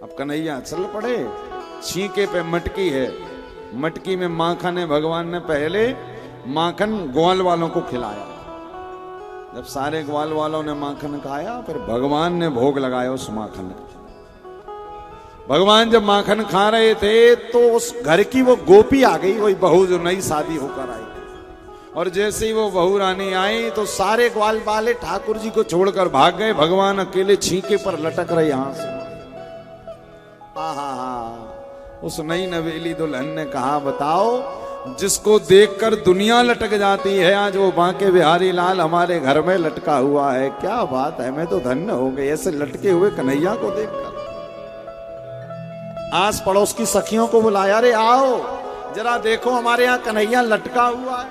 अब कन्हैया चल पड़े, छींके पे मटकी है, मटकी में माखन है। भगवान ने पहले माखन ग्वाल वालों को खिलाया। जब सारे ग्वाल वालों ने माखन खाया, फिर भगवान ने भोग लगाया उस माखन का। भगवान जब माखन खा रहे थे तो उस घर की वो गोपी आ गई, वही बहू जो नई शादी होकर आई। और जैसे ही वो बहू रानी आई तो सारे ग्वाल वाले ठाकुर जी को छोड़कर भाग गए। भगवान अकेले छींके पर लटक रहे यहां से। उस नई नवेली दुल्हन ने कहा, बताओ, जिसको देखकर दुनिया लटक जाती है, आज वो बांके बिहारी लाल हमारे घर में लटका हुआ है। क्या बात है, मैं तो धन्य हो गई ऐसे लटके हुए कन्हैया को देखकर। आस पड़ोस की सखियों को बुलाया, रे आओ जरा देखो हमारे यहाँ कन्हैया लटका हुआ है।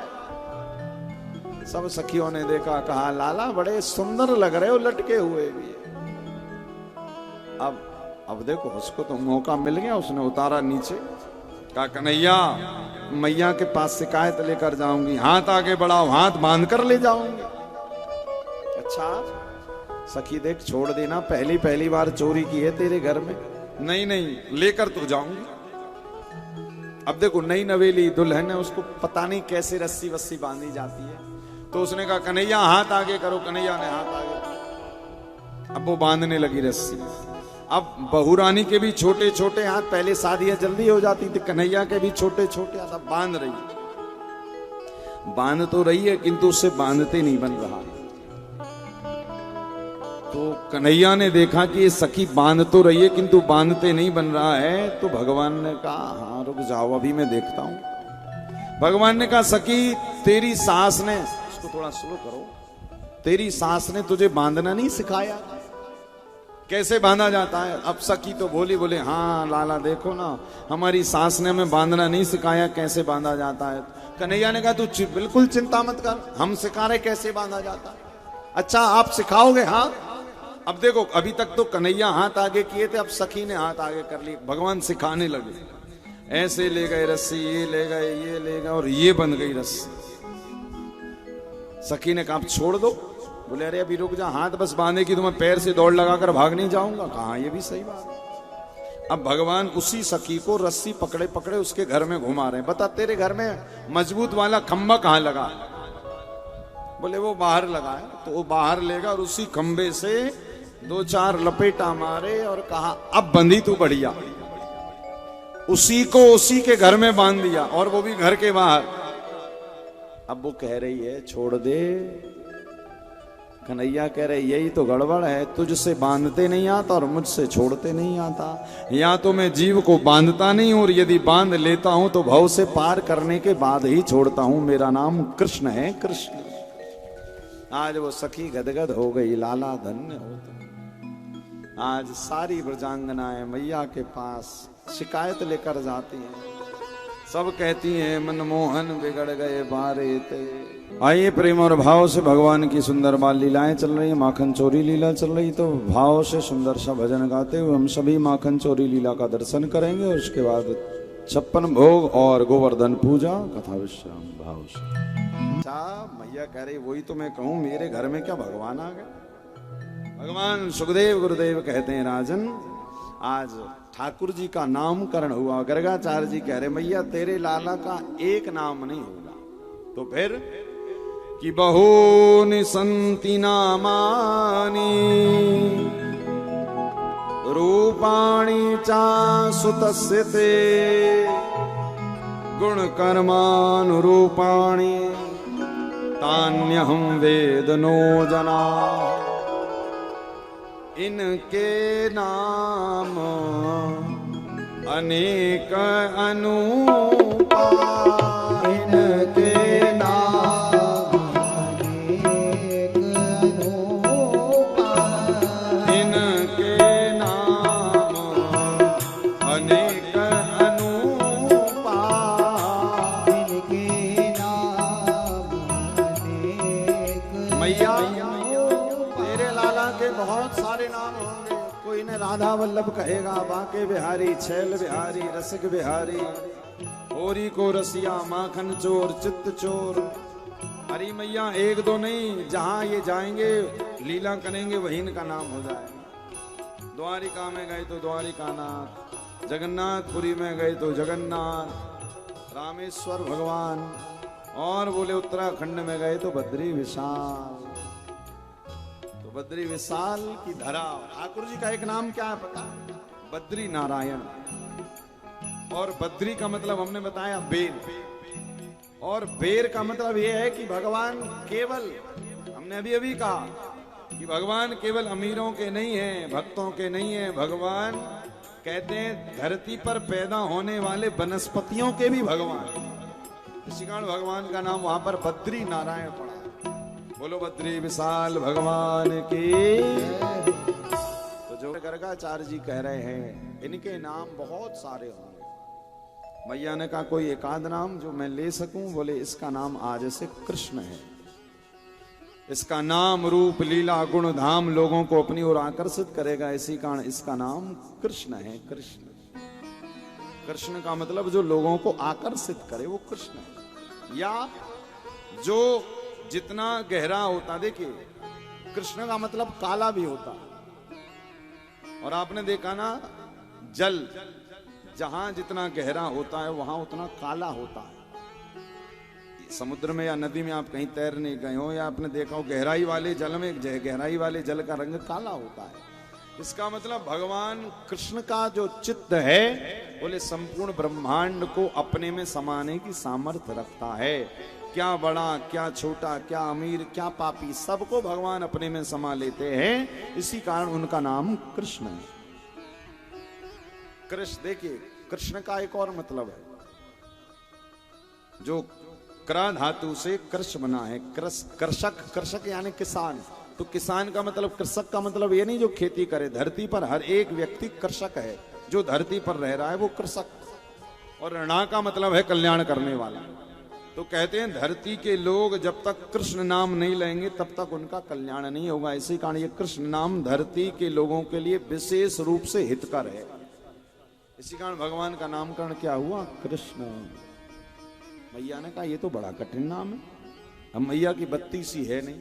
सब सखियों ने देखा, कहा लाला बड़े सुंदर लग रहे हो लटके हुए भी। अब देखो उसको तो मौका मिल गया, उसने उतारा नीचे, कहा कन्हैया मैया के पास शिकायत लेकर जाऊंगी, हाथ आगे बढ़ाओ, हाथ बांध कर ले जाऊंगी। अच्छा सखी देख, छोड़ देना, पहली बार चोरी की है तेरे घर में। नहीं नहीं लेकर तो जाऊंगी। अब देखो नई नवेली दुल्हन है, उसको पता नहीं कैसे रस्सी वस्सी बांधी जाती है। तो उसने कहा कन्हैया हाथ आगे करो। कन्हैया ने हाथ आगे करो। अब वो बांधने लगी रस्सी। अब बहू रानी के भी छोटे छोटे हाथ, पहले शादियां जल्दी हो जाती थी, कन्हैया के भी छोटे छोटे हाथ। अब बांध रही है, बांध तो रही है किंतु उससे बांधते नहीं बन रहा है। तो कन्हैया ने देखा कि ये सखी बांध तो रही है किंतु बांधते नहीं बन रहा है। तो भगवान ने कहा हाँ रुक जाओ अभी मैं देखता हूं। भगवान ने कहा सखी तेरी सास ने, उसको थोड़ा स्लो करो, तेरी सास ने तुझे बांधना नहीं सिखाया, कैसे बांधा जाता है? अब सखी तो बोले हाँ लाला देखो ना, हमारी सास ने हमें बांधना नहीं सिखाया, कैसे बांधा जाता है। कन्हैया ने कहा तू बिल्कुल चिंता मत कर, हम सिखा रहे कैसे बांधा जाता है। अच्छा आप सिखाओगे? हाँ। अब देखो अभी तक तो कन्हैया हाथ आगे किए थे, अब सखी ने हाथ आगे कर ली। भगवान सिखाने लगे, ऐसे ले गए रस्सी, ये ले गए, ये ले गए, और ये बन गई रस्सी। सखी ने कहा छोड़ दो। बोले अरे अभी रुक जा, हाथ बस बांधे की तो मैं पैर से दौड़ लगाकर भाग नहीं जाऊंगा। कहा ये भी सही बात है। अब भगवान उसी सखी को रस्सी पकड़े पकड़े उसके घर में घुमा रहे हैं। बता तेरे घर में मजबूत वाला खंबा कहां लगा? बोले वो बाहर लगा है। तो वो बाहर लेगा और उसी खंबे से 2-4 लपेटा मारे और कहा अब बंधी तू बढ़िया। उसी को उसी के घर में बांध दिया, और वो भी घर के बाहर। अब वो कह रही है छोड़ दे। कन्हैया कह रहे यही तो गड़बड़ है, तुझसे बांधते नहीं आता और मुझसे छोड़ते नहीं आता। या तो मैं जीव को बांधता नहीं, और यदि बांध लेता हूं तो भव से पार करने के बाद ही छोड़ता हूं। मेरा नाम कृष्ण है, कृष्ण। आज वो सखी गदगद हो गई, लाला धन्य हो तुम। आज सारी ब्रजांगनाएं मैया के पास शिकायत लेकर जाती हैं। सब कहती हैं मनमोहन बिगड़ गए बारे ते। आइए प्रेम और भाव से भगवान की सुंदर बाल लीलाएं चल रही है, माखन चोरी लीला चल रही, तो भाव से सुंदर सा भजन गाते हुए हम सभी माखन चोरी लीला का दर्शन करेंगे। और उसके बाद 56 भोग और गोवर्धन पूजा कथा विश्राम भाव से। अच्छा मैया कह रही वही तो मैं कहूं, मेरे घर में क्या भगवान आ गए? भगवान सुखदेव गुरुदेव कहते हैं राजन आज ठाकुर जी का नामकरण हुआ। गर्गाचार्य जी कह रहे मैया तेरे लाला का एक नाम नहीं होगा। तो फिर कि बहूनि संति नामानि रूपाणि चा सुतस्य ते गुण कर्मानुरूपाणि तान्यहं वेद नो जना। इनके नाम अनेक अनूपा, इनके नाम अनेक अनूपा, इनके नाम अनेक अनूपा, इनके नाम अनेक। मैया तेरे लाला के बहुत सारे नाम होंगे। कोई ने राधा वल्लभ कहेगा, बांके बिहारी, छैल बिहारी, रसिक बिहारी, होरी को रसिया, माखन चोर, चित्त चोर। अरे मैया एक दो नहीं, जहां ये जाएंगे लीला करेंगे वहीं इनका नाम हो जाएगा। द्वारिका में गए तो द्वारिकानाथ, जगन्नाथपुरी में गए तो जगन्नाथ, रामेश्वर भगवान, और बोले उत्तराखंड में गए तो बद्री विशाल। तो बद्री विशाल की धरा। ठाकुर जी का एक नाम क्या है पता? बद्री नारायण। और बद्री का मतलब हमने बताया बेर, और बेर का मतलब यह है कि भगवान केवल, हमने अभी अभी कहा कि भगवान केवल अमीरों के नहीं है, भक्तों के नहीं है। भगवान कहते हैं धरती पर पैदा होने वाले वनस्पतियों के भी भगवान। इसी कारण भगवान का नाम वहां पर बद्री नारायण पड़ा। बोलो बद्री विशाल भगवान की। तो जो गर्गाचार्य जी कह रहे हैं, इनके नाम बहुत सारे होंगे। मैया ने कहा कोई एकाध नाम जो मैं ले सकूं? बोले इसका नाम आज से कृष्ण है। इसका नाम रूप लीला गुण धाम लोगों को अपनी ओर आकर्षित करेगा, इसी कारण इसका नाम कृष्ण है। कृष्ण, कृष्ण का मतलब जो लोगों को आकर्षित करे वो कृष्ण है। या जो जितना गहरा होता, देखिए कृष्ण का मतलब काला भी होता। और आपने देखा ना, जल जहां जितना गहरा होता है वहां उतना काला होता है। समुद्र में या नदी में आप कहीं तैरने गए हो, या आपने देखा हो गहराई वाले जल में, गहराई वाले जल का रंग काला होता है। इसका मतलब भगवान कृष्ण का जो चित्त है, बोले संपूर्ण ब्रह्मांड को अपने में समाने की सामर्थ्य रखता है। क्या बड़ा, क्या छोटा, क्या अमीर, क्या पापी, सबको भगवान अपने में समा लेते हैं। इसी कारण उनका नाम कृष्ण है। कृष्ण, देखिए कृष्ण का एक और मतलब है, जो क्रा धातु से कृष बना है। कृषक, कृषक यानी किसान। तो किसान का मतलब, कृषक का मतलब ये नहीं जो खेती करे। धरती पर हर एक व्यक्ति कृषक है, जो धरती पर रह रहा है वो कृषक। और ऋणा का मतलब है कल्याण करने वाला। तो कहते हैं धरती के लोग जब तक कृष्ण नाम नहीं लेंगे तब तक उनका कल्याण नहीं होगा। इसी कारण ये कृष्ण नाम धरती के लोगों के लिए विशेष रूप से हितकर है। इसी कारण भगवान का नामकरण क्या हुआ? कृष्ण। मैया ने कहा ये तो बड़ा कठिन नाम है, हम मैया की बत्ती सी है नहीं,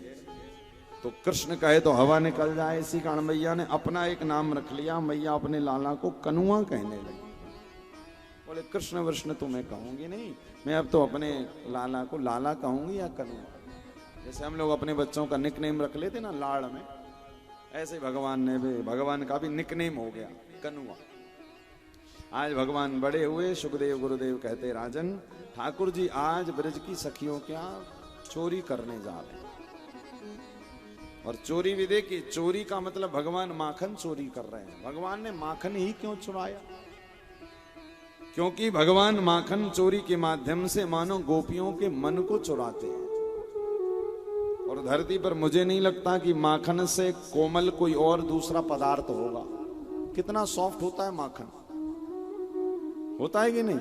तो कृष्ण कहे तो हवा निकल जाए। इसी कारण मैया ने अपना एक नाम रख लिया। मैया अपने लाला को कनुआ कहने लगी। बोले कृष्ण वृष्ण तो मैं कहूंगी नहीं, मैं अब तो अपने लाला को लाला कहूंगी या कनुआ। जैसे हम लोग अपने बच्चों का निकनेम रख लेते ना लाड़ में, ऐसे भगवान का भी निकनेम हो गया कनुआ। आज भगवान बड़े हुए। सुखदेव गुरुदेव कहते राजन, ठाकुर जी आज ब्रज की सखियों क्या चोरी करने जा रहे हैं। और चोरी भी देखिए, चोरी का मतलब भगवान माखन चोरी कर रहे हैं। भगवान ने माखन ही क्यों चुराया? क्योंकि भगवान माखन चोरी के माध्यम से मानो गोपियों के मन को चुराते हैं। और धरती पर मुझे नहीं लगता कि माखन से कोमल कोई और दूसरा पदार्थ होगा। कितना सॉफ्ट होता है माखन, होता है कि नहीं?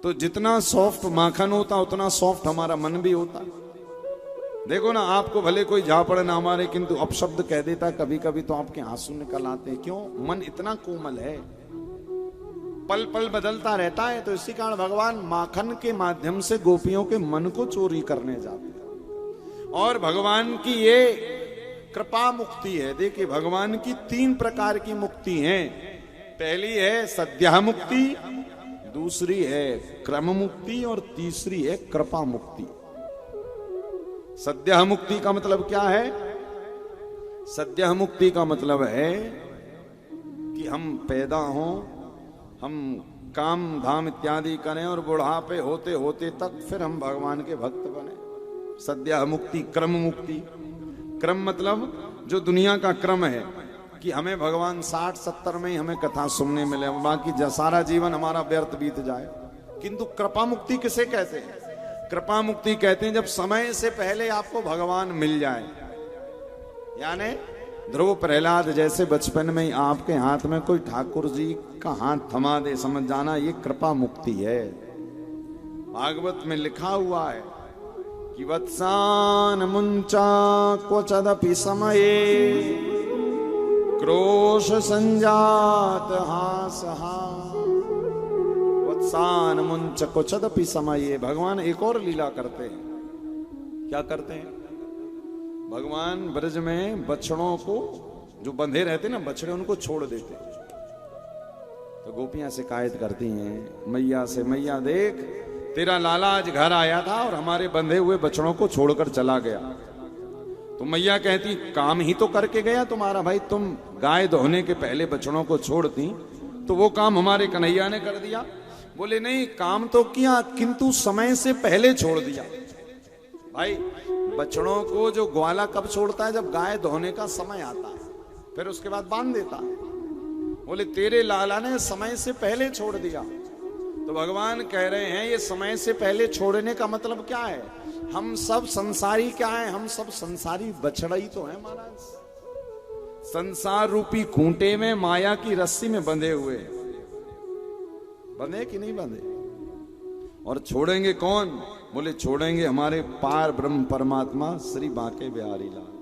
तो जितना सॉफ्ट माखन होता उतना सॉफ्ट हमारा मन भी होता है। देखो ना, आपको भले कोई झापड़ ना मारे किंतु अपशब्द कह देता कभी कभी तो आपके आंसू निकल आते हैं। क्यों? मन इतना कोमल है, पल पल बदलता रहता है। तो इसी कारण भगवान माखन के माध्यम से गोपियों के मन को चोरी करने जाते हैं। और भगवान की ये कृपा मुक्ति है। देखिए भगवान की 3 प्रकार की मुक्ति है। पहली है सद्या मुक्ति, दूसरी है क्रम मुक्ति, और तीसरी है कृपा मुक्ति। सद्या मुक्ति का मतलब क्या है? सद्या मुक्ति का मतलब है कि हम पैदा हों, हम काम धाम इत्यादि करें और बुढ़ापे होते होते तक फिर हम भगवान के भक्त बने। सद्या मुक्ति। क्रम मुक्ति, क्रम मतलब जो दुनिया का क्रम है कि हमें भगवान 60-70 में ही हमें कथा सुनने मिले, बाकी सारा जीवन हमारा व्यर्थ बीत जाए। किंतु कृपा मुक्ति किसे कहते हैं? कृपा मुक्ति कहते हैं जब समय से पहले आपको भगवान मिल जाए। यानी ध्रुव प्रहलाद जैसे बचपन में ही आपके हाथ में कोई ठाकुर जी का हाथ थमा दे, समझ जाना ये कृपा मुक्ति है। भागवत में लिखा हुआ है कि वत्सान मुंचा क्वचदपि समये क्रोश संजात हासहा। वत्सान मुंच क्वचदपि समये। भगवान एक और लीला करते हैं। क्या करते हैं? भगवान ब्रज में बछड़ों को जो बंधे रहते ना बछड़े, उनको छोड़ देते। तो गोपियां शिकायत करती हैं मैया से, मैया देख तेरा लाला आज घर आया था और हमारे बंधे हुए बछड़ों को छोड़कर चला गया। तो मैया कहती काम ही तो करके गया तुम्हारा भाई, तुम गाय धोने के पहले बछड़ों को छोड़ती तो वो काम हमारे कन्हैया ने कर दिया। बोले नहीं, काम तो किया किंतु समय से पहले छोड़ दिया। भाई बछड़ों को जो ग्वाला कब छोड़ता है? जब गाय धोने का समय आता है, फिर उसके बाद बांध देता है। बोले तेरे लाला ने समय से पहले छोड़ दिया। तो भगवान कह रहे हैं ये समय से पहले छोड़ने का मतलब क्या है? हम सब संसारी क्या है? हम सब संसारी बछड़ा ही तो है महाराज। संसार रूपी खूंटे में माया की रस्सी में बंधे हुए, बंधे कि नहीं बंधे? और छोड़ेंगे कौन? बोले छोड़ेंगे हमारे पार ब्रह्म परमात्मा श्री बांके बिहारी लाल।